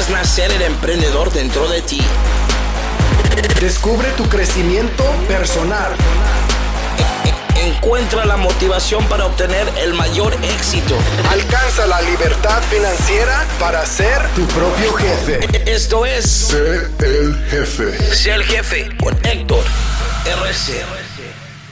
Verás nacer el emprendedor dentro de ti. Descubre tu crecimiento personal. Encuentra la motivación para obtener el mayor éxito. Alcanza la libertad financiera para ser tu propio jefe. Esto es Sé el jefe. Sé el jefe con Héctor RC.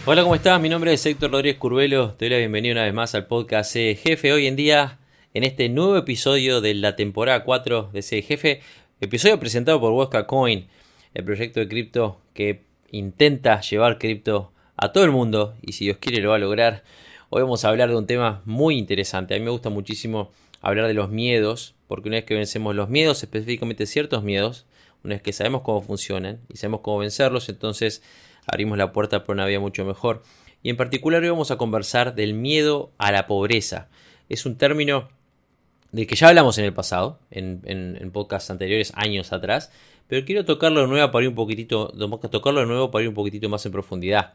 Hola, ¿cómo estás? Mi nombre es Héctor Rodríguez Curvelo. Te doy la bienvenida una vez más al podcast Sé el Jefe. Hoy en día, en este nuevo episodio de la temporada 4 de Sé el Jefe, episodio presentado por Huasca Coin, el proyecto de cripto que intenta llevar cripto a todo el mundo y si Dios quiere lo va a lograr. Hoy vamos a hablar de un tema muy interesante. A mí me gusta muchísimo hablar de los miedos, porque una vez que vencemos los miedos, específicamente ciertos miedos, una vez que sabemos cómo funcionan y sabemos cómo vencerlos, entonces abrimos la puerta para una vida mucho mejor. Y en particular hoy vamos a conversar del miedo a la pobreza. Es un término del que ya hablamos en el pasado, en podcasts anteriores, años atrás, pero quiero tocarlo de nuevo para ir un poquitito más en profundidad.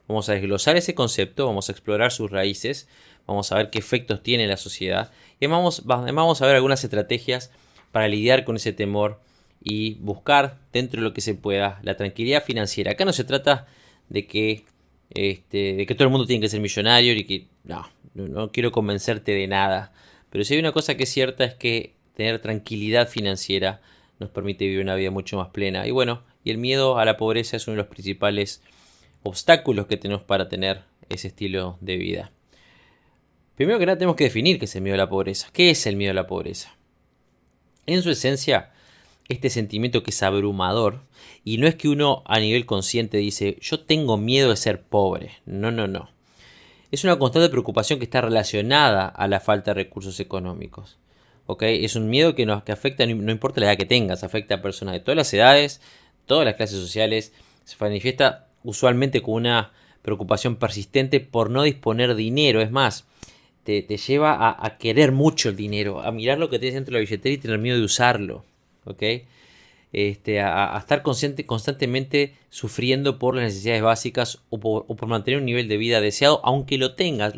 Vamos a desglosar ese concepto, vamos a explorar sus raíces, vamos a ver qué efectos tiene en la sociedad y además vamos a ver algunas estrategias para lidiar con ese temor y buscar dentro de lo que se pueda la tranquilidad financiera. Acá no se trata de que todo el mundo tiene que ser millonario y que no quiero convencerte de nada, pero si hay una cosa que es cierta es que tener tranquilidad financiera nos permite vivir una vida mucho más plena. Y bueno, y el miedo a la pobreza es uno de los principales obstáculos que tenemos para tener ese estilo de vida. Primero que nada tenemos que definir qué es el miedo a la pobreza. ¿Qué es el miedo a la pobreza? En su esencia, este sentimiento que es abrumador, y no es que uno a nivel consciente dice, yo tengo miedo de ser pobre. No. Es una constante preocupación que está relacionada a la falta de recursos económicos. ¿Okay? Es un miedo que afecta, no importa la edad que tengas, afecta a personas de todas las edades, todas las clases sociales, se manifiesta usualmente con una preocupación persistente por no disponer de dinero. Es más, te lleva a querer mucho el dinero, a mirar lo que tienes dentro de la billetera y tener miedo de usarlo. ¿Okay? A estar constantemente sufriendo por las necesidades básicas o por mantener un nivel de vida deseado, aunque lo tengas.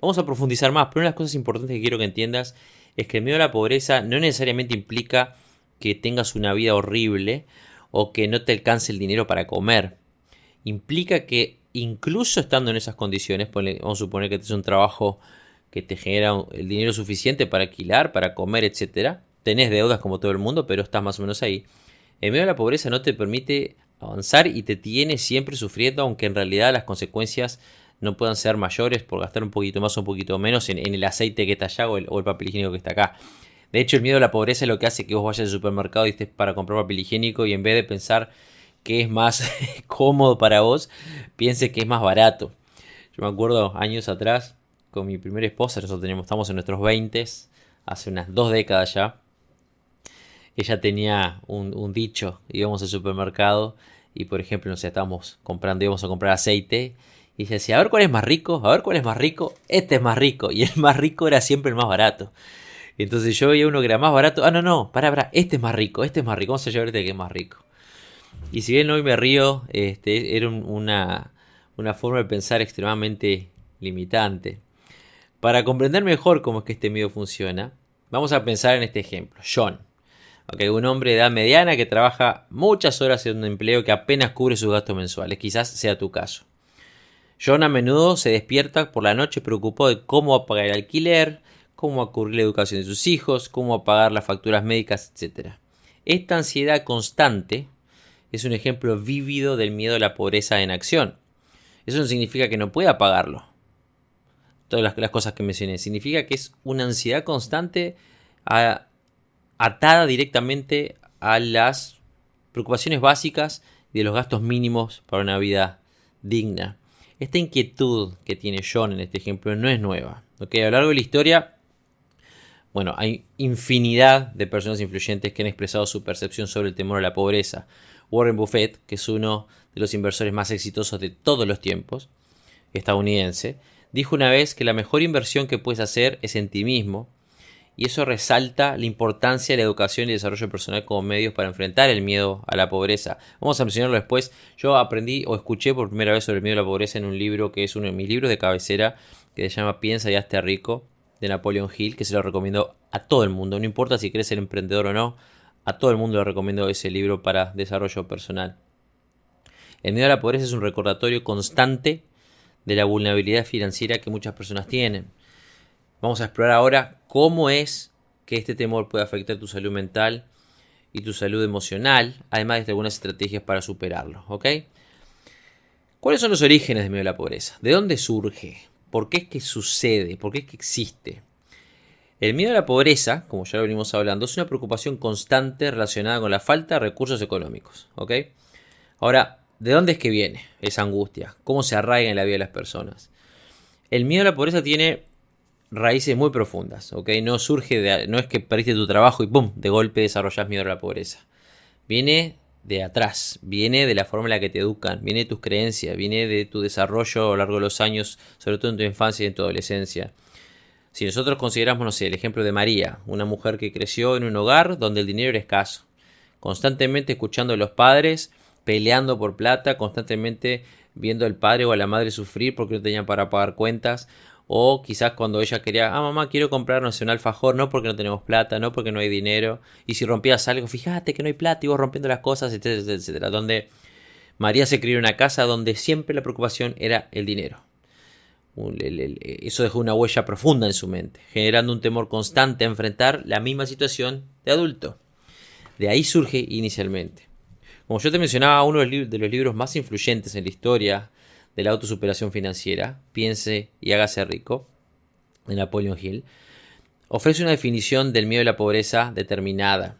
Vamos a profundizar más, pero una de las cosas importantes que quiero que entiendas es que el miedo a la pobreza no necesariamente implica que tengas una vida horrible o que no te alcance el dinero para comer. Implica que incluso estando en esas condiciones, vamos a suponer que tienes un trabajo que te genera el dinero suficiente para alquilar, para comer, etc. Tenés deudas como todo el mundo, pero estás más o menos ahí. El miedo a la pobreza no te permite avanzar y te tiene siempre sufriendo, aunque en realidad las consecuencias no puedan ser mayores por gastar un poquito más o un poquito menos en el aceite que está allá o el papel higiénico que está acá. De hecho, el miedo a la pobreza es lo que hace que vos vayas al supermercado y estés para comprar papel higiénico y en vez de pensar que es más cómodo para vos, pienses que es más barato. Yo me acuerdo años atrás con mi primera esposa, nosotros estamos en nuestros 20s, hace unas 2 décadas ya. Ella tenía un dicho, íbamos al supermercado y por ejemplo, íbamos a comprar aceite. Y ella decía, a ver cuál es más rico, este es más rico. Y el más rico era siempre el más barato. Entonces yo veía uno que era más barato, para, este es más rico, vamos a llevar este que es más rico. Y si bien hoy me río, era una forma de pensar extremadamente limitante. Para comprender mejor cómo es que este miedo funciona, vamos a pensar en este ejemplo, John. Okay, un hombre de edad mediana que trabaja muchas horas en un empleo que apenas cubre sus gastos mensuales, quizás sea tu caso. John a menudo se despierta por la noche preocupado de cómo va a pagar el alquiler, cómo va a cubrir la educación de sus hijos, cómo va a pagar las facturas médicas, etc. Esta ansiedad constante es un ejemplo vívido del miedo a la pobreza en acción. Eso no significa que no pueda pagarlo. Todas las cosas que mencioné. Significa que es una ansiedad constante atada directamente a las preocupaciones básicas y de los gastos mínimos para una vida digna. Esta inquietud que tiene John en este ejemplo no es nueva. ¿Okay? A lo largo de la historia, hay infinidad de personas influyentes que han expresado su percepción sobre el temor a la pobreza. Warren Buffett, que es uno de los inversores más exitosos de todos los tiempos, estadounidense, dijo una vez que la mejor inversión que puedes hacer es en ti mismo. Y eso resalta la importancia de la educación y el desarrollo personal como medios para enfrentar el miedo a la pobreza. Vamos a mencionarlo después. Yo aprendí o escuché por primera vez sobre el miedo a la pobreza en un libro que es uno de mis libros de cabecera, que se llama Piensa y hazte rico, de Napoleon Hill, que se lo recomiendo a todo el mundo. No importa si querés ser emprendedor o no, A todo el mundo le recomiendo ese libro para desarrollo personal. El miedo a la pobreza es un recordatorio constante de la vulnerabilidad financiera que muchas personas tienen. Vamos a explorar ahora cómo es que este temor puede afectar tu salud mental y tu salud emocional, además de algunas estrategias para superarlo, ¿ok? ¿Cuáles son los orígenes del miedo a la pobreza? ¿De dónde surge? ¿Por qué es que sucede? ¿Por qué es que existe? El miedo a la pobreza, como ya lo venimos hablando, es una preocupación constante relacionada con la falta de recursos económicos, ¿ok? Ahora, ¿de dónde es que viene esa angustia? ¿Cómo se arraiga en la vida de las personas? El miedo a la pobreza tiene raíces muy profundas, ¿ok? No es que perdiste tu trabajo y ¡pum!, de golpe desarrollas miedo a la pobreza. Viene de atrás, viene de la forma en la que te educan, viene de tus creencias, viene de tu desarrollo a lo largo de los años, sobre todo en tu infancia y en tu adolescencia. Si nosotros consideramos, no sé, el ejemplo de María, una mujer que creció en un hogar donde el dinero era escaso, constantemente escuchando a los padres, peleando por plata, constantemente viendo al padre o a la madre sufrir porque no tenían para pagar cuentas, o quizás cuando ella quería, mamá, quiero comprar, no sé, un alfajor, no porque no tenemos plata, no porque no hay dinero, y si rompías algo, fíjate que no hay plata y vos rompiendo las cosas, etcétera, etcétera, etcétera. Donde María se crió en una casa donde siempre la preocupación era el dinero. Eso dejó una huella profunda en su mente, generando un temor constante a enfrentar la misma situación de adulto. De ahí surge inicialmente. Como yo te mencionaba, uno de los libros más influyentes en la historia de la autosuperación financiera, Piense y hágase rico, de Napoleon Hill, ofrece una definición del miedo a la pobreza determinada.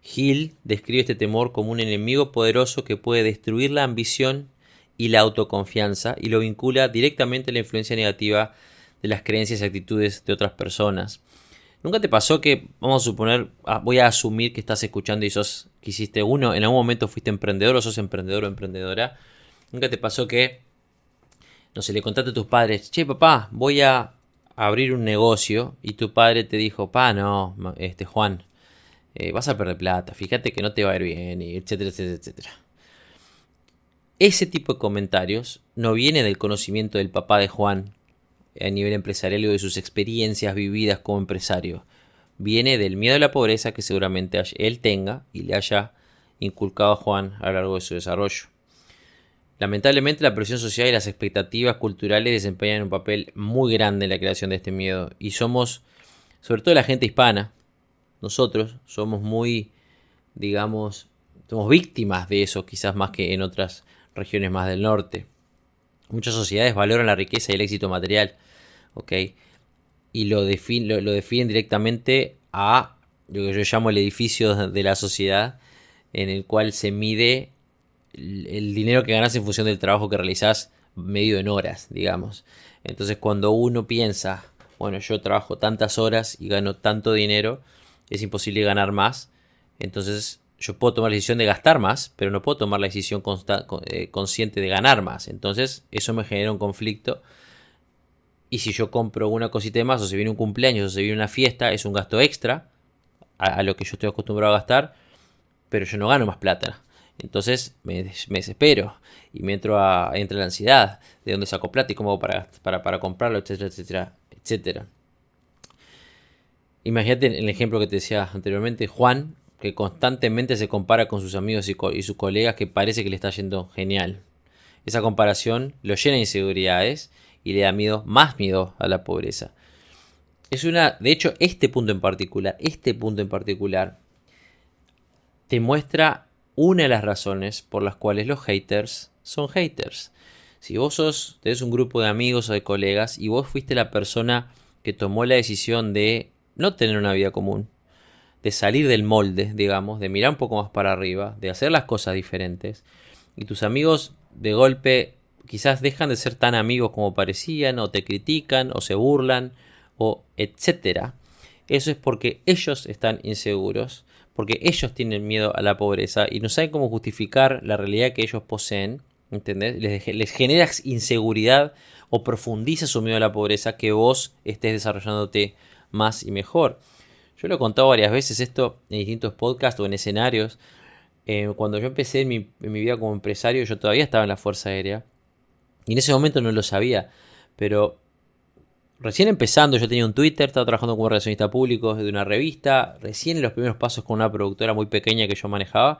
Hill describe este temor como un enemigo poderoso que puede destruir la ambición y la autoconfianza y lo vincula directamente a la influencia negativa de las creencias y actitudes de otras personas. ¿Nunca te pasó que, vamos a suponer, voy a asumir que estás escuchando y que hiciste uno, en algún momento fuiste emprendedor o sos emprendedor o emprendedora? ¿Nunca te pasó que, no sé, le contaste a tus padres, che papá, voy a abrir un negocio, y tu padre te dijo, no, Juan, vas a perder plata, fíjate que no te va a ir bien, y etcétera, etcétera, etcétera? Ese tipo de comentarios no viene del conocimiento del papá de Juan a nivel empresarial o de sus experiencias vividas como empresario. Viene del miedo a la pobreza que seguramente él tenga y le haya inculcado a Juan a lo largo de su desarrollo. Lamentablemente la presión social y las expectativas culturales desempeñan un papel muy grande en la creación de este miedo, y somos, sobre todo la gente hispana, nosotros somos muy, digamos, somos víctimas de eso, quizás más que en otras regiones más del norte. Muchas sociedades valoran la riqueza y el éxito material, ¿ok? Y lo definen directamente a lo que yo llamo el edificio de la sociedad, en el cual se mide el dinero que ganas en función del trabajo que realizás medido en horas, digamos. Entonces cuando uno piensa, bueno, yo trabajo tantas horas y gano tanto dinero, es imposible ganar más, entonces yo puedo tomar la decisión de gastar más, pero no puedo tomar la decisión consciente de ganar más. Entonces eso me genera un conflicto, y si yo compro una cosita de más, o se viene un cumpleaños, o se viene una fiesta, es un gasto extra a lo que yo estoy acostumbrado a gastar, pero yo no gano más plata. Entonces me desespero y me entra la ansiedad de dónde saco plata y cómo hago para comprarlo, etcétera, etcétera, etcétera. Imagínate el ejemplo que te decía anteriormente, Juan, que constantemente se compara con sus amigos y sus colegas, que parece que le está yendo genial. Esa comparación lo llena de inseguridades y le da más miedo a la pobreza. De hecho, este punto en particular te muestra una de las razones por las cuales los haters son haters. Si vos tenés un grupo de amigos o de colegas y vos fuiste la persona que tomó la decisión de no tener una vida común, de salir del molde, digamos, de mirar un poco más para arriba, de hacer las cosas diferentes, y tus amigos de golpe quizás dejan de ser tan amigos como parecían, o te critican, o se burlan, o etcétera, eso es porque ellos están inseguros, porque ellos tienen miedo a la pobreza y no saben cómo justificar la realidad que ellos poseen, ¿entendés? Les genera inseguridad o profundiza su miedo a la pobreza que vos estés desarrollándote más y mejor. Yo lo he contado varias veces esto en distintos podcasts o en escenarios. Cuando yo empecé en mi vida como empresario, yo todavía estaba en la Fuerza Aérea y en ese momento no lo sabía, pero recién empezando, yo tenía un Twitter, estaba trabajando como relacionista público de una revista, recién en los primeros pasos con una productora muy pequeña que yo manejaba.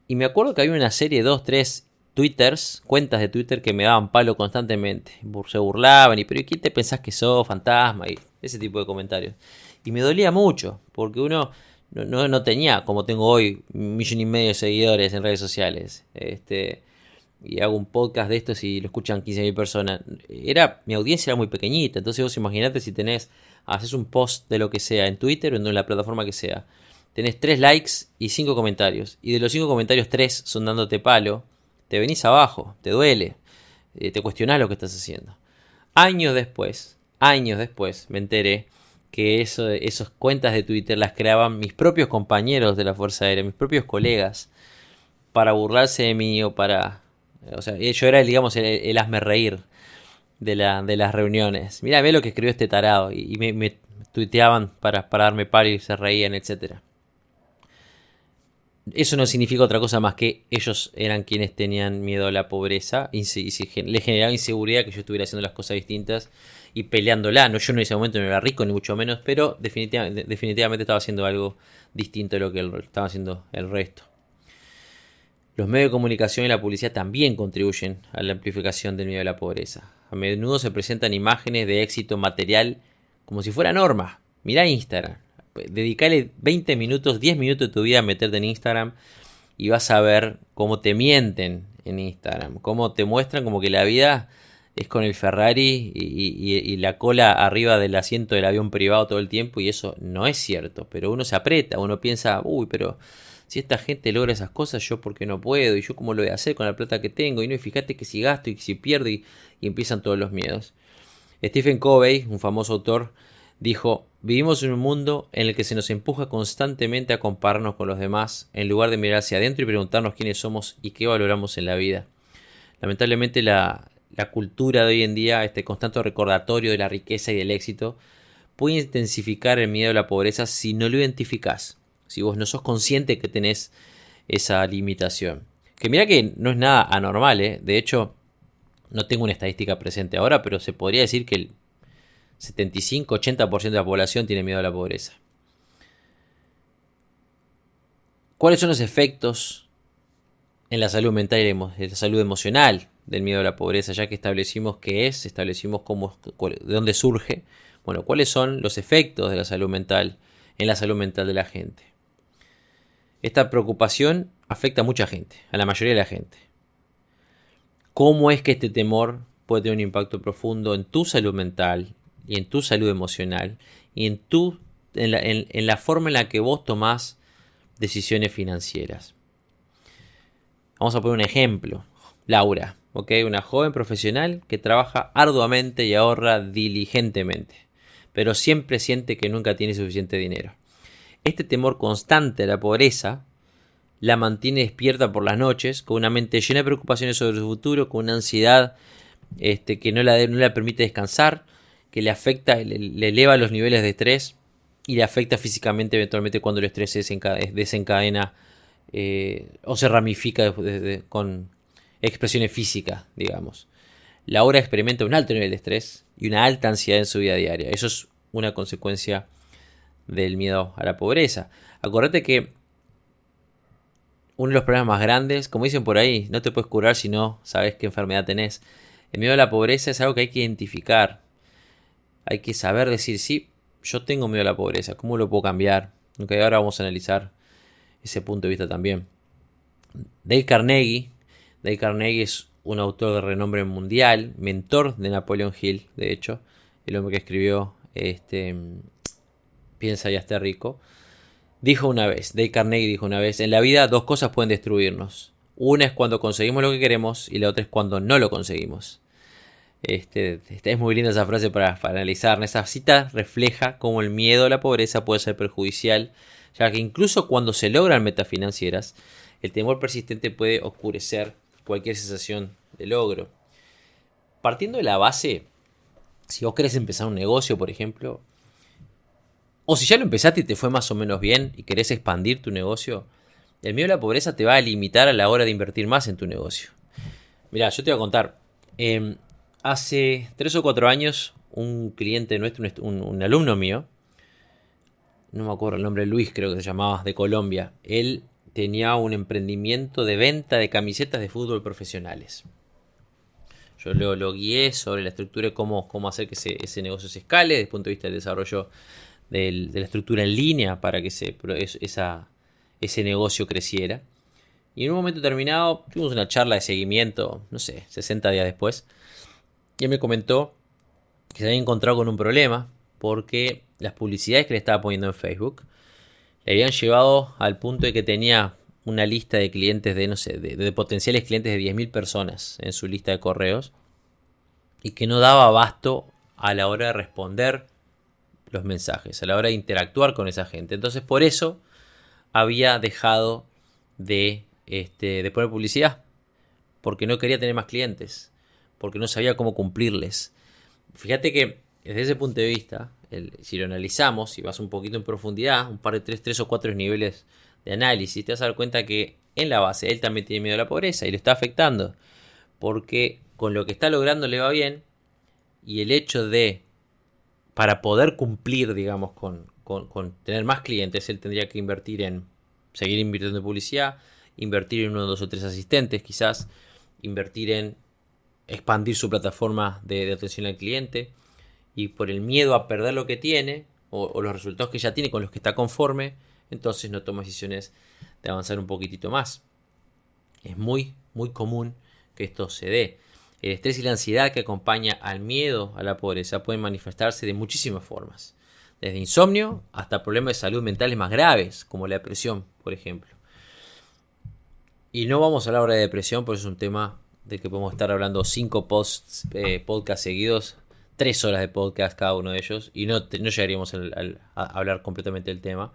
Y me acuerdo que había una serie de 2, 3 Twitters, cuentas de Twitter que me daban palo constantemente. Se burlaban pero ¿quién te pensás que sos, fantasma? Y ese tipo de comentarios. Y me dolía mucho, porque uno no tenía, como tengo hoy, 1,5 millones de seguidores en redes sociales. Y hago un podcast de estos y lo escuchan 15.000 personas. Mi audiencia era muy pequeñita, entonces vos imaginate si haces un post de lo que sea en Twitter o en la plataforma que sea. Tenés 3 likes y 5 comentarios. Y de los 5 comentarios, 3 son dándote palo. Te venís abajo, te duele. Te cuestionás lo que estás haciendo. Años después, me enteré que esas cuentas de Twitter las creaban mis propios compañeros de la Fuerza Aérea, mis propios colegas, para burlarse de mí o para... O sea, yo era, digamos, el hazme reír de las reuniones. Mirá, ve lo que escribió este tarado. Y me tuiteaban para darme palo y se reían, etcétera. Eso no significa otra cosa más que ellos eran quienes tenían miedo a la pobreza y les generaba inseguridad que yo estuviera haciendo las cosas distintas y peleándola. Yo en ese momento no era rico ni mucho menos, pero definitivamente estaba haciendo algo distinto de lo que estaba haciendo el resto. Los medios de comunicación y la publicidad también contribuyen a la amplificación del miedo a la pobreza. A menudo se presentan imágenes de éxito material como si fuera norma. Mirá Instagram. Dedicale 20 minutos, 10 minutos de tu vida a meterte en Instagram y vas a ver cómo te mienten en Instagram. Cómo te muestran como que la vida es con el Ferrari y la cola arriba del asiento del avión privado todo el tiempo, y eso no es cierto. Pero uno se aprieta, uno piensa, pero si esta gente logra esas cosas, yo por qué no puedo, y yo cómo lo voy a hacer con la plata que tengo, y fíjate que si gasto y si pierdo, y empiezan todos los miedos. Stephen Covey, un famoso autor, dijo: vivimos en un mundo en el que se nos empuja constantemente a compararnos con los demás, en lugar de mirar hacia adentro y preguntarnos quiénes somos y qué valoramos en la vida. Lamentablemente la cultura de hoy en día, este constante recordatorio de la riqueza y del éxito, puede intensificar el miedo a la pobreza si no lo identificás. Si vos no sos consciente que tenés esa limitación. Que mira que no es nada anormal, ¿eh? De hecho, no tengo una estadística presente ahora, pero se podría decir que el 75-80% de la población tiene miedo a la pobreza. ¿Cuáles son los efectos en la salud mental y en la salud emocional del miedo a la pobreza? Ya que establecimos qué es, establecimos de dónde surge. Bueno, ¿cuáles son los efectos de la salud mental en la salud mental de la gente? Esta preocupación afecta a mucha gente, a la mayoría de la gente. ¿Cómo es que este temor puede tener un impacto profundo en tu salud mental y en tu salud emocional y en la forma en la que vos tomás decisiones financieras? Vamos a poner un ejemplo. Laura, una joven profesional que trabaja arduamente y ahorra diligentemente, pero siempre siente que nunca tiene suficiente dinero. Este temor constante a la pobreza la mantiene despierta por las noches, con una mente llena de preocupaciones sobre su futuro, con una ansiedad que no la permite descansar, que le afecta, le eleva los niveles de estrés y le afecta físicamente eventualmente cuando el estrés se desencadena o se ramifica con expresiones físicas, digamos. Laura experimenta un alto nivel de estrés y una alta ansiedad en su vida diaria. Eso es una consecuencia del miedo a la pobreza. Acordate que uno de los problemas más grandes, como dicen por ahí, no te puedes curar si no sabes qué enfermedad tenés. El miedo a la pobreza es algo que hay que identificar. Hay que saber decir, sí, yo tengo miedo a la pobreza, ¿cómo lo puedo cambiar? Ahora vamos a analizar ese punto de vista también. Dale Carnegie es un autor de renombre mundial, mentor de Napoleon Hill, de hecho, el hombre que escribió Piensa y hazte rico. Dale Carnegie dijo una vez: en la vida 2 cosas pueden destruirnos. Una es cuando conseguimos lo que queremos y la otra es cuando no lo conseguimos. Es muy linda esa frase para analizar. Esa cita refleja cómo el miedo a la pobreza puede ser perjudicial, ya que incluso cuando se logran metas financieras, el temor persistente puede oscurecer cualquier sensación de logro. Partiendo de la base, si vos querés empezar un negocio, por ejemplo, o si ya lo empezaste y te fue más o menos bien y querés expandir tu negocio, el miedo a la pobreza te va a limitar a la hora de invertir más en tu negocio. Mirá, yo te voy a contar. Hace 3 o 4 años un cliente nuestro, un alumno mío, no me acuerdo el nombre, Luis creo que se llamaba, de Colombia. Él tenía un emprendimiento de venta de camisetas de fútbol profesionales. Yo lo guié sobre la estructura y cómo hacer que ese negocio se escale desde el punto de vista del desarrollo de la estructura en línea para que ese negocio creciera. Y en un momento determinado tuvimos una charla de seguimiento, 60 días después. Y él me comentó que se había encontrado con un problema porque las publicidades que le estaba poniendo en Facebook le habían llevado al punto de que tenía una lista de clientes de potenciales clientes de 10.000 personas en su lista de correos y que no daba abasto a la hora de responder los mensajes, a la hora de interactuar con esa gente. Entonces por eso había dejado de poner publicidad, porque no quería tener más clientes, porque no sabía cómo cumplirles. Fíjate que desde ese punto de vista, si lo analizamos, si vas un poquito en profundidad, un par de tres o cuatro niveles de análisis, te vas a dar cuenta que en la base él también tiene miedo a la pobreza y lo está afectando, porque con lo que está logrando le va bien, y el hecho de, para poder cumplir, digamos, con tener más clientes, él tendría que seguir invirtiendo en publicidad, invertir en 1, 2 o 3 asistentes, quizás invertir en expandir su plataforma de atención al cliente, y por el miedo a perder lo que tiene o los resultados que ya tiene con los que está conforme, entonces no toma decisiones de avanzar un poquitito más. Es muy, muy común que esto se dé. El estrés y la ansiedad que acompaña al miedo a la pobreza pueden manifestarse de muchísimas formas, desde insomnio hasta problemas de salud mentales más graves, como la depresión, por ejemplo. Y no vamos a hablar ahora de depresión, porque es un tema del que podemos estar hablando 5 podcasts seguidos, 3 horas de podcast cada uno de ellos, y no llegaríamos a hablar completamente del tema.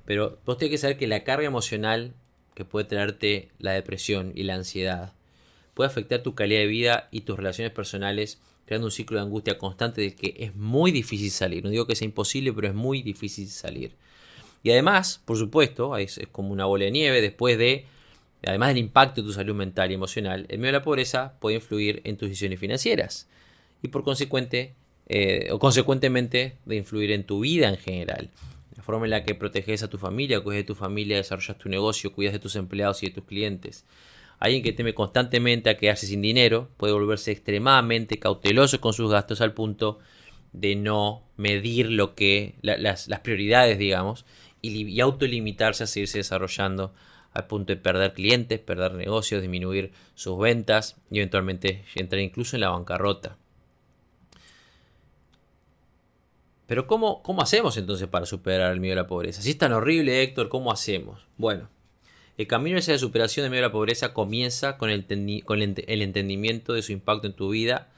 Pero vos tenés que saber que la carga emocional que puede traerte la depresión y la ansiedad puede afectar tu calidad de vida y tus relaciones personales, creando un ciclo de angustia constante del que es muy difícil salir. No digo que sea imposible, pero es muy difícil salir. Y además, por supuesto, es como una bola de nieve, además del impacto de tu salud mental y emocional, el miedo a la pobreza puede influir en tus decisiones financieras y consecuentemente de influir en tu vida en general. La forma en la que proteges a tu familia, cuidas de tu familia, desarrollas tu negocio, cuidas de tus empleados y de tus clientes. Alguien que teme constantemente a quedarse sin dinero puede volverse extremadamente cauteloso con sus gastos al punto de no medir las prioridades, digamos, y autolimitarse a seguirse desarrollando al punto de perder clientes, perder negocios, disminuir sus ventas y eventualmente entrar incluso en la bancarrota. Pero ¿cómo hacemos entonces para superar el miedo a la pobreza? Si es tan horrible, Héctor, ¿cómo hacemos? Bueno, el camino hacia la superación del miedo a la pobreza comienza con el entendimiento de su impacto en tu vida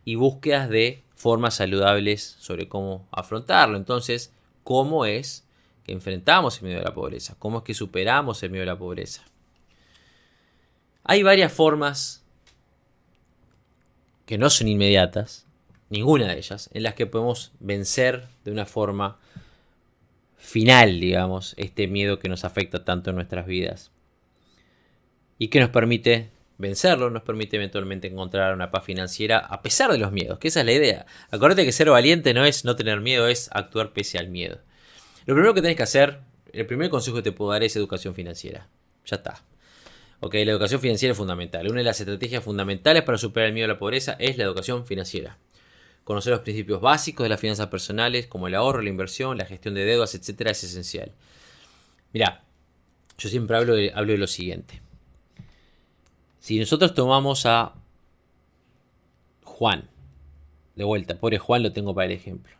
y búsquedas de formas saludables sobre cómo afrontarlo. Entonces, ¿cómo es que enfrentamos el miedo a la pobreza? ¿Cómo es que superamos el miedo a la pobreza? Hay varias formas que no son inmediatas, ninguna de ellas, en las que podemos vencer de una forma final, digamos, este miedo que nos afecta tanto en nuestras vidas y que nos permite vencerlo, nos permite eventualmente encontrar una paz financiera a pesar de los miedos, que esa es la idea. Acuérdate que ser valiente no es no tener miedo, es actuar pese al miedo. Lo primero que tenés que hacer, el primer consejo que te puedo dar es educación financiera. Ya está. Ok, la educación financiera es fundamental. Una de las estrategias fundamentales para superar el miedo a la pobreza es la educación financiera. Conocer los principios básicos de las finanzas personales, como el ahorro, la inversión, la gestión de deudas, etc., es esencial. Mirá, yo siempre hablo de lo siguiente. Si nosotros tomamos a Juan, de vuelta, pobre Juan lo tengo para el ejemplo.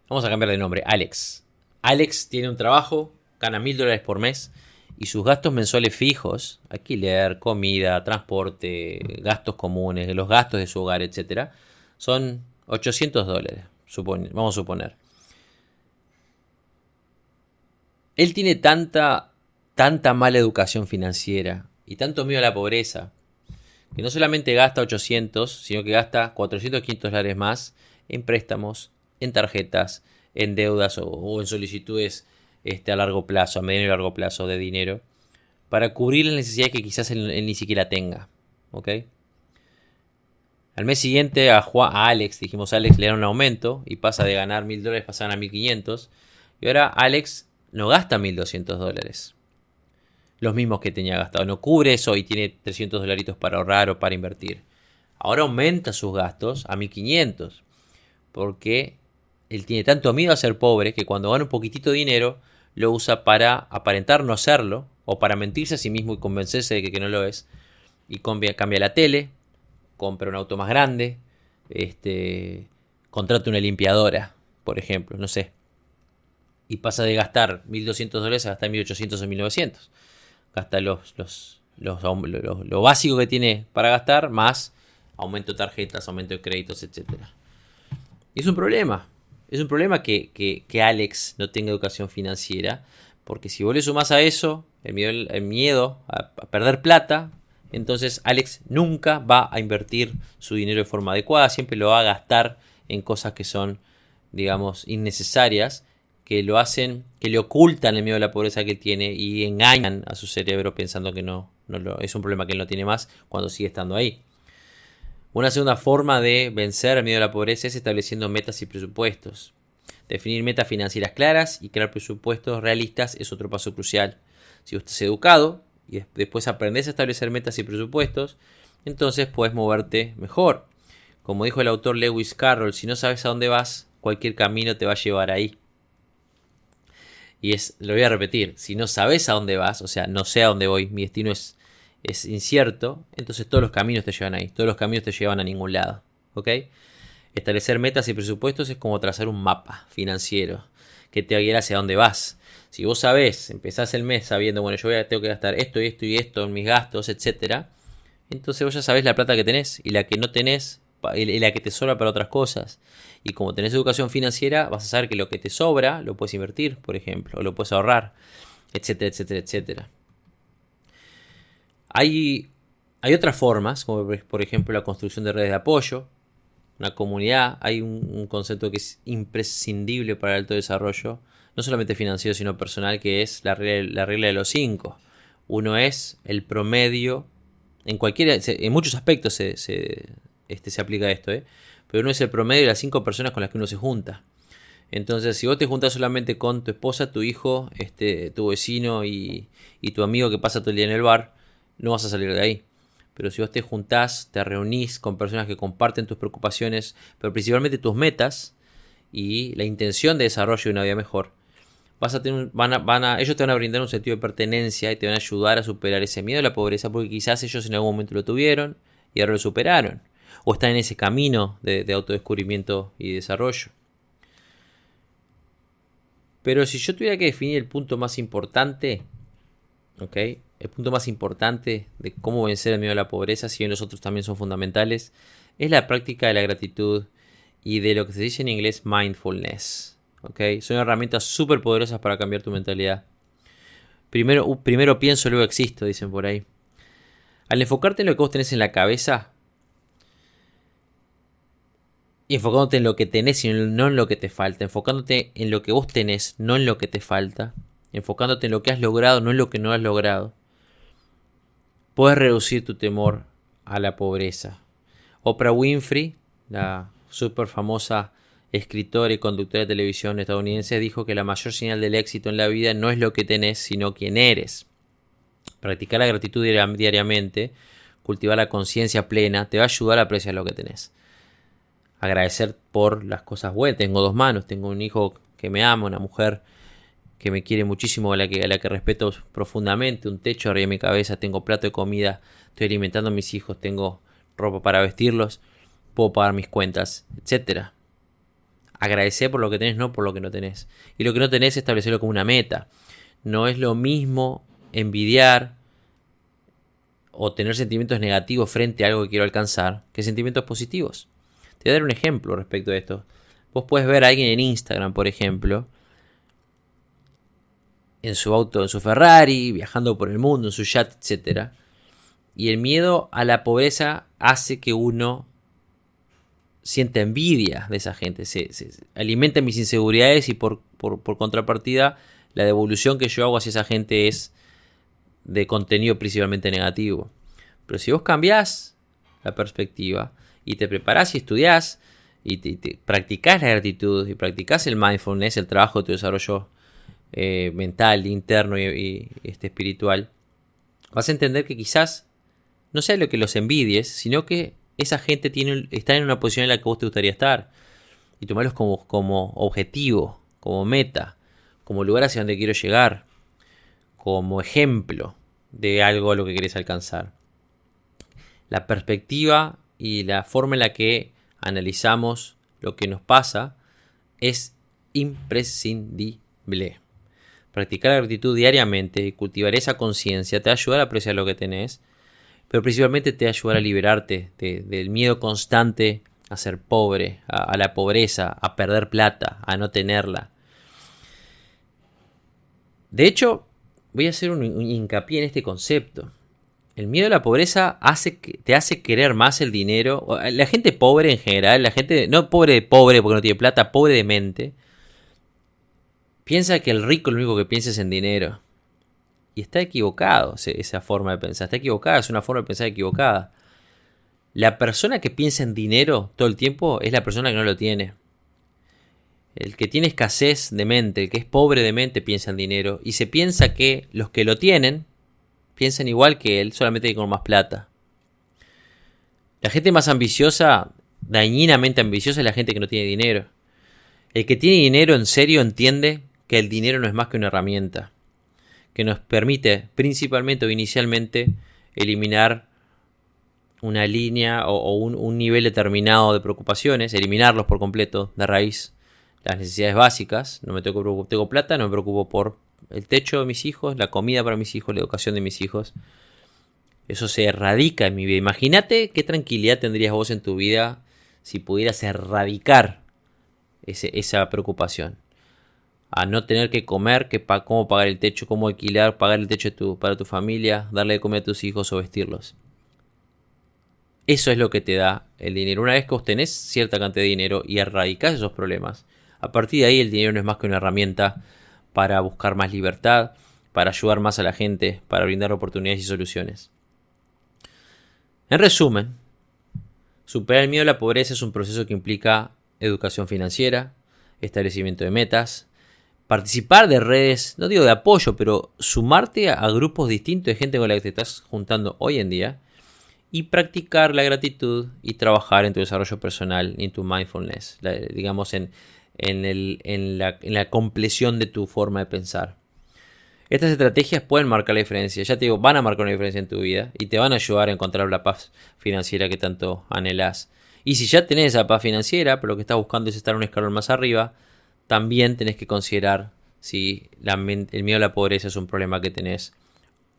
Vamos a cambiar de nombre, Alex. Alex tiene un trabajo, gana $1.000 por mes y sus gastos mensuales fijos, alquiler, comida, transporte, gastos comunes, los gastos de su hogar, etc., son $800, vamos a suponer. Él tiene tanta mala educación financiera y tanto miedo a la pobreza que no solamente gasta 800, sino que gasta 400, $500 más en préstamos, en tarjetas, en deudas o en solicitudes a largo plazo, a mediano y largo plazo de dinero, para cubrir las necesidades que quizás él ni siquiera tenga. ¿Ok? Al mes siguiente a Alex, dijimos Alex le da un aumento y pasa de ganar $1.000, pasa a ganar 1.500. Y ahora Alex no gasta $1.200. Los mismos que tenía gastado. No cubre eso y tiene $300 para ahorrar o para invertir. Ahora aumenta sus gastos a 1.500. Porque él tiene tanto miedo a ser pobre que cuando gana un poquitito de dinero lo usa para aparentar no serlo o para mentirse a sí mismo y convencerse de que no lo es. Y cambia la tele, compra un auto más grande, contrata una limpiadora, por ejemplo, no sé. Y pasa de gastar $1.200 a gastar 1.800 o 1.900. Gasta lo básico que tiene para gastar, más aumento de tarjetas, aumento de créditos, etc. Y es un problema. Es un problema que Alex no tenga educación financiera. Porque si vos le sumás a eso el miedo a perder plata, entonces Alex nunca va a invertir su dinero de forma adecuada. Siempre lo va a gastar en cosas que son, digamos, innecesarias, que lo hacen, que le ocultan el miedo a la pobreza que él tiene y engañan a su cerebro pensando que es un problema que él no tiene más cuando sigue estando ahí. Una segunda forma de vencer el miedo a la pobreza es estableciendo metas y presupuestos. Definir metas financieras claras y crear presupuestos realistas es otro paso crucial. Si usted es educado y después aprendes a establecer metas y presupuestos, entonces puedes moverte mejor. Como dijo el autor Lewis Carroll, si no sabes a dónde vas, cualquier camino te va a llevar ahí. Y lo voy a repetir, si no sabes a dónde vas, o sea, no sé a dónde voy, mi destino es incierto, entonces todos los caminos te llevan ahí, todos los caminos te llevan a ningún lado, ¿ok? Establecer metas y presupuestos es como trazar un mapa financiero que te va a guiar hacia dónde vas. Si vos sabés, empezás el mes sabiendo, bueno, yo tengo que gastar esto y esto y esto en mis gastos, etc. Entonces vos ya sabés la plata que tenés y la que no tenés y la que te sobra para otras cosas. Y como tenés educación financiera, vas a saber que lo que te sobra lo puedes invertir, por ejemplo, o lo puedes ahorrar, etcétera, etcétera, etcétera. Hay otras formas, como por ejemplo la construcción de redes de apoyo, una comunidad. Hay un concepto que es imprescindible para el alto desarrollo, no solamente financiero, sino personal, que es la regla de los 5. Uno es el promedio, en muchos aspectos se aplica esto, pero uno es el promedio de las 5 personas con las que uno se junta. Entonces, si vos te juntas solamente con tu esposa, tu hijo, tu vecino y tu amigo que pasa todo el día en el bar, no vas a salir de ahí. Pero si vos te juntás, te reunís con personas que comparten tus preocupaciones, pero principalmente tus metas y la intención de desarrollo de una vida mejor, ellos te van a brindar un sentido de pertenencia y te van a ayudar a superar ese miedo a la pobreza, porque quizás ellos en algún momento lo tuvieron y ahora lo superaron, o están en ese camino de autodescubrimiento y desarrollo. Pero si yo tuviera que definir el punto más importante, ¿ok? El punto más importante de cómo vencer el miedo a la pobreza, si bien los otros también son fundamentales, es la práctica de la gratitud y de lo que se dice en inglés mindfulness. ¿Okay? Son herramientas súper poderosas para cambiar tu mentalidad. Primero pienso, luego existo, dicen por ahí. Al enfocarte en lo que vos tenés en la cabeza, y enfocándote en lo que tenés y no en lo que te falta, enfocándote en lo que vos tenés, no en lo que te falta, enfocándote en lo que has logrado, no en lo que no has logrado, puedes reducir tu temor a la pobreza. Oprah Winfrey, la súper famosa escritora y conductora de televisión estadounidense, dijo que la mayor señal del éxito en la vida no es lo que tenés, sino quién eres. Practicar la gratitud diariamente, cultivar la conciencia plena, te va a ayudar a apreciar lo que tenés. Agradecer por las cosas buenas. Tengo 2 manos, tengo un hijo que me ama, una mujer que me quiere muchísimo, a la que respeto profundamente, un techo arriba de mi cabeza, tengo plato de comida, estoy alimentando a mis hijos, tengo ropa para vestirlos, puedo pagar mis cuentas, etc. Agradecer por lo que tenés, no por lo que no tenés. Y lo que no tenés, establecerlo como una meta. No es lo mismo envidiar o tener sentimientos negativos frente a algo que quiero alcanzar que sentimientos positivos. Te voy a dar un ejemplo respecto a esto. Vos puedes ver a alguien en Instagram, por ejemplo, en su auto, en su Ferrari, viajando por el mundo, en su yacht, etc. Y el miedo a la pobreza hace que uno sienta envidia de esa gente. Se alimenta mis inseguridades y por contrapartida la devolución que yo hago hacia esa gente es de contenido principalmente negativo. Pero si vos cambiás la perspectiva y te preparás y estudiás y te practicás la gratitud y practicás el mindfulness, el trabajo de tu desarrollo mental, interno y espiritual, vas a entender que quizás no sea lo que los envidies, sino que esa gente está en una posición en la que vos te gustaría estar. Y tomarlos como objetivo, como meta, como lugar hacia donde quiero llegar, como ejemplo de algo a lo que querés alcanzar. La perspectiva y la forma en la que analizamos lo que nos pasa es imprescindible. Practicar la gratitud diariamente y cultivar esa conciencia te va a ayudar a apreciar lo que tenés, pero principalmente te va a ayudar a liberarte del miedo constante a ser pobre, a la pobreza, a perder plata, a no tenerla. De hecho, voy a hacer un hincapié en este concepto. El miedo a la pobreza te hace querer más el dinero. La gente pobre en general, la gente no pobre porque no tiene plata, pobre de mente, piensa que el rico lo único que piensa es en dinero. Y está equivocado esa forma de pensar. Está equivocada, es una forma de pensar equivocada. La persona que piensa en dinero todo el tiempo es la persona que no lo tiene. El que tiene escasez de mente, el que es pobre de mente, piensa en dinero. Y se piensa que los que lo tienen piensan igual que él, solamente que con más plata. La gente más ambiciosa, dañinamente ambiciosa, es la gente que no tiene dinero. El que tiene dinero en serio entiende que el dinero no es más que una herramienta que nos permite principalmente o inicialmente eliminar una línea o un nivel determinado de preocupaciones, eliminarlos por completo de raíz. Las necesidades básicas, tengo plata, no me preocupo por el techo de mis hijos, la comida para mis hijos, la educación de mis hijos. Eso se erradica en mi vida. Imagínate qué tranquilidad tendrías vos en tu vida si pudieras erradicar esa preocupación. A no tener que comer, cómo pagar el techo, cómo alquilar, pagar el techo para tu familia, darle de comer a tus hijos o vestirlos. Eso es lo que te da el dinero. Una vez que obtenés cierta cantidad de dinero y erradicás esos problemas, a partir de ahí el dinero no es más que una herramienta para buscar más libertad, para ayudar más a la gente, para brindar oportunidades y soluciones. En resumen, superar el miedo a la pobreza es un proceso que implica educación financiera, establecimiento de metas, participar de redes, no digo de apoyo, pero sumarte a grupos distintos de gente con la que te estás juntando hoy en día y practicar la gratitud y trabajar en tu desarrollo personal y en tu mindfulness, digamos en la compleción de tu forma de pensar. Estas estrategias pueden marcar la diferencia, ya te digo, van a marcar una diferencia en tu vida y te van a ayudar a encontrar la paz financiera que tanto anhelás. Y si ya tenés esa paz financiera, pero lo que estás buscando es estar un escalón más arriba, también tenés que considerar si el miedo a la pobreza es un problema que tenés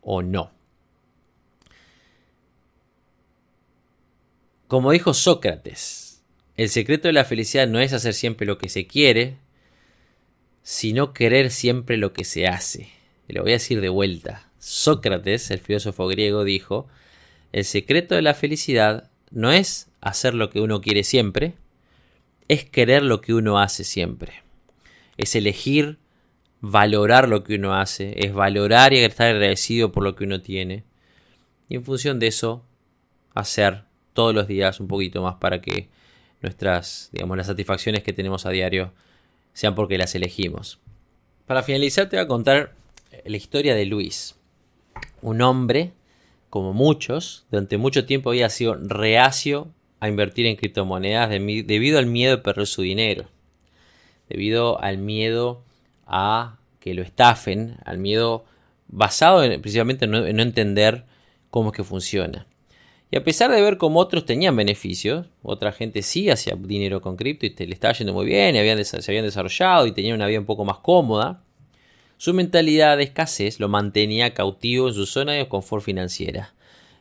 o no. Como dijo Sócrates, el secreto de la felicidad no es hacer siempre lo que se quiere, sino querer siempre lo que se hace. Y lo voy a decir de vuelta. Sócrates, el filósofo griego, dijo: el secreto de la felicidad no es hacer lo que uno quiere siempre, es querer lo que uno hace siempre. Es elegir valorar lo que uno hace, es valorar y estar agradecido por lo que uno tiene. Y en función de eso, hacer todos los días un poquito más para que las satisfacciones que tenemos a diario sean porque las elegimos. Para finalizar te voy a contar la historia de Luis. Un hombre, como muchos, durante mucho tiempo había sido reacio a invertir en criptomonedas debido al miedo de perder su dinero. Debido al miedo a que lo estafen, al miedo basado principalmente en no entender cómo es que funciona. Y a pesar de ver cómo otros tenían beneficios, otra gente sí hacía dinero con cripto y le estaba yendo muy bien, se habían desarrollado y tenían una vida un poco más cómoda, su mentalidad de escasez lo mantenía cautivo en su zona de confort financiera.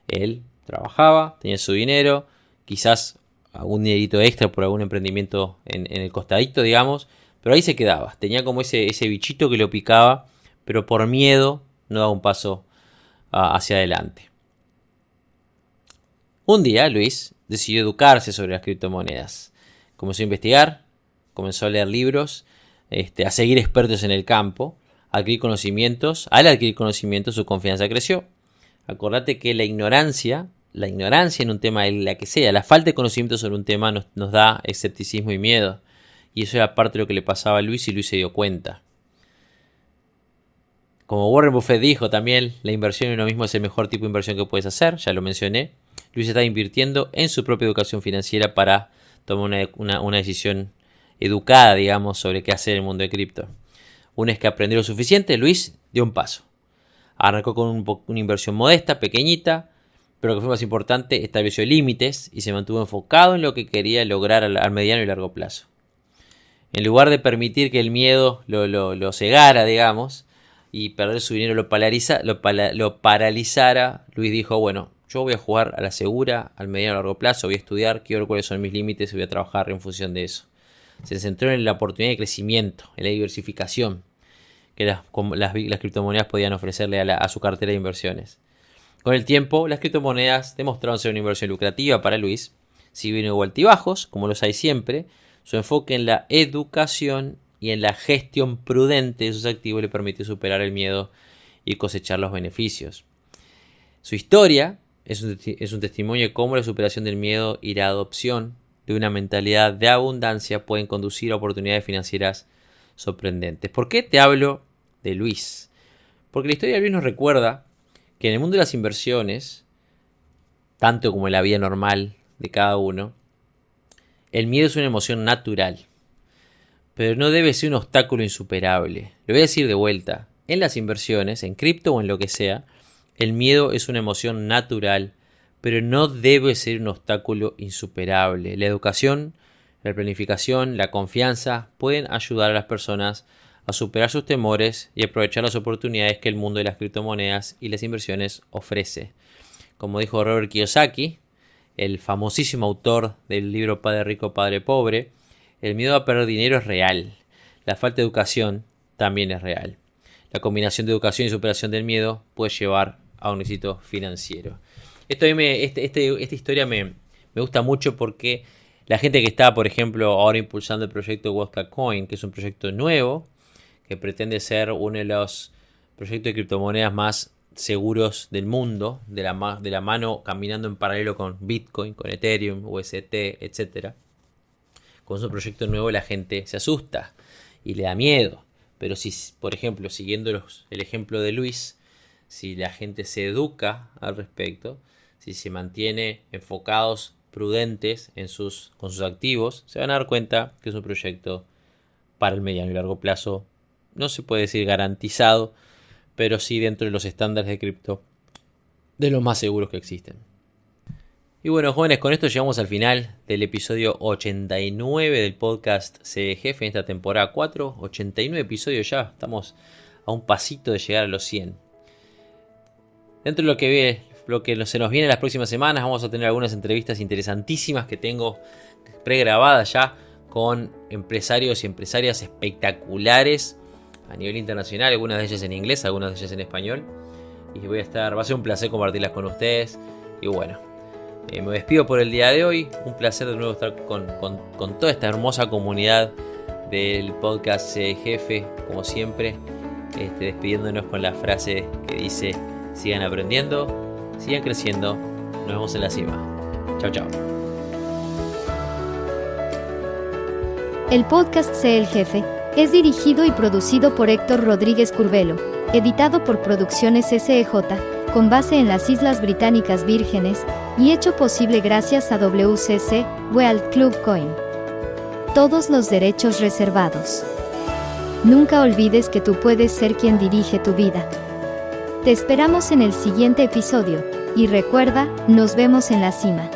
Él trabajaba, tenía su dinero, quizás algún dinerito extra por algún emprendimiento en el costadito, digamos, pero ahí se quedaba. Tenía como ese bichito que lo picaba, pero por miedo no daba un paso hacia adelante. Un día Luis decidió educarse sobre las criptomonedas. Comenzó a investigar, comenzó a leer libros, a seguir expertos en el campo, a adquirir conocimientos. Al adquirir conocimientos su confianza creció. Acordate que la ignorancia la ignorancia en un tema, la que sea, la falta de conocimiento sobre un tema nos da escepticismo y miedo. Y eso era parte de lo que le pasaba a Luis y Luis se dio cuenta. Como Warren Buffett dijo también, la inversión en uno mismo es el mejor tipo de inversión que puedes hacer, ya lo mencioné. Luis está invirtiendo en su propia educación financiera para tomar una decisión educada, digamos, sobre qué hacer en el mundo de cripto. Una vez que aprendió lo suficiente, Luis dio un paso. Arrancó con una inversión modesta, pequeñita, pero lo que fue más importante, estableció límites y se mantuvo enfocado en lo que quería lograr al mediano y largo plazo. En lugar de permitir que el miedo lo cegara, digamos, y perder su dinero lo paralizara, Luis dijo, bueno, yo voy a jugar a la segura, al mediano y largo plazo, voy a estudiar, quiero ver cuáles son mis límites y voy a trabajar en función de eso. Se centró en la oportunidad de crecimiento, en la diversificación que las criptomonedas podían ofrecerle a su cartera de inversiones. Con el tiempo, las criptomonedas demostraron ser una inversión lucrativa para Luis. Si bien hubo altibajos, como los hay siempre, su enfoque en la educación y en la gestión prudente de sus activos le permitió superar el miedo y cosechar los beneficios. Su historia es un testimonio de cómo la superación del miedo y la adopción de una mentalidad de abundancia pueden conducir a oportunidades financieras sorprendentes. ¿Por qué te hablo de Luis? Porque la historia de Luis nos recuerda que en el mundo de las inversiones, tanto como en la vida normal de cada uno, el miedo es una emoción natural, pero no debe ser un obstáculo insuperable. Lo voy a decir de vuelta. En las inversiones, en cripto o en lo que sea, el miedo es una emoción natural, pero no debe ser un obstáculo insuperable. La educación, la planificación, la confianza pueden ayudar a las personas a superar sus temores y aprovechar las oportunidades que el mundo de las criptomonedas y las inversiones ofrece. Como dijo Robert Kiyosaki, el famosísimo autor del libro Padre Rico, Padre Pobre, el miedo a perder dinero es real. La falta de educación también es real. La combinación de educación y superación del miedo puede llevar a un éxito financiero. Esta historia me gusta mucho porque la gente que está, por ejemplo, ahora impulsando el proyecto Wodka Coin, que es un proyecto nuevo, que pretende ser uno de los proyectos de criptomonedas más seguros del mundo, de la mano caminando en paralelo con Bitcoin, con Ethereum, UST, etc. Con su proyecto nuevo la gente se asusta y le da miedo. Pero si, por ejemplo, siguiendo el ejemplo de Luis, si la gente se educa al respecto, si se mantiene enfocados, prudentes con sus activos, se van a dar cuenta que es un proyecto para el mediano y largo plazo. No se puede decir garantizado, pero sí dentro de los estándares de cripto de los más seguros que existen. Y bueno, jóvenes, con esto llegamos al final del episodio 89 del podcast Sé Jefe en esta temporada 4. 89 episodios ya, estamos a un pasito de llegar a los 100. Dentro de lo que se nos viene en las próximas semanas, vamos a tener algunas entrevistas interesantísimas que tengo pregrabadas ya con empresarios y empresarias espectaculares a nivel internacional, algunas de ellas en inglés, algunas de ellas en español. Y va a ser un placer compartirlas con ustedes. Y bueno, me despido por el día de hoy. Un placer de nuevo estar con toda esta hermosa comunidad del podcast Jefe, como siempre, despidiéndonos con la frase que dice: sigan aprendiendo, sigan creciendo, nos vemos en la cima. Chao, chao. El podcast Sé el Jefe es dirigido y producido por Héctor Rodríguez Curvelo, editado por Producciones SEJ, con base en las Islas Británicas Vírgenes, y hecho posible gracias a WCC World Club Coin. Todos los derechos reservados. Nunca olvides que tú puedes ser quien dirige tu vida. Te esperamos en el siguiente episodio, y recuerda, nos vemos en la cima.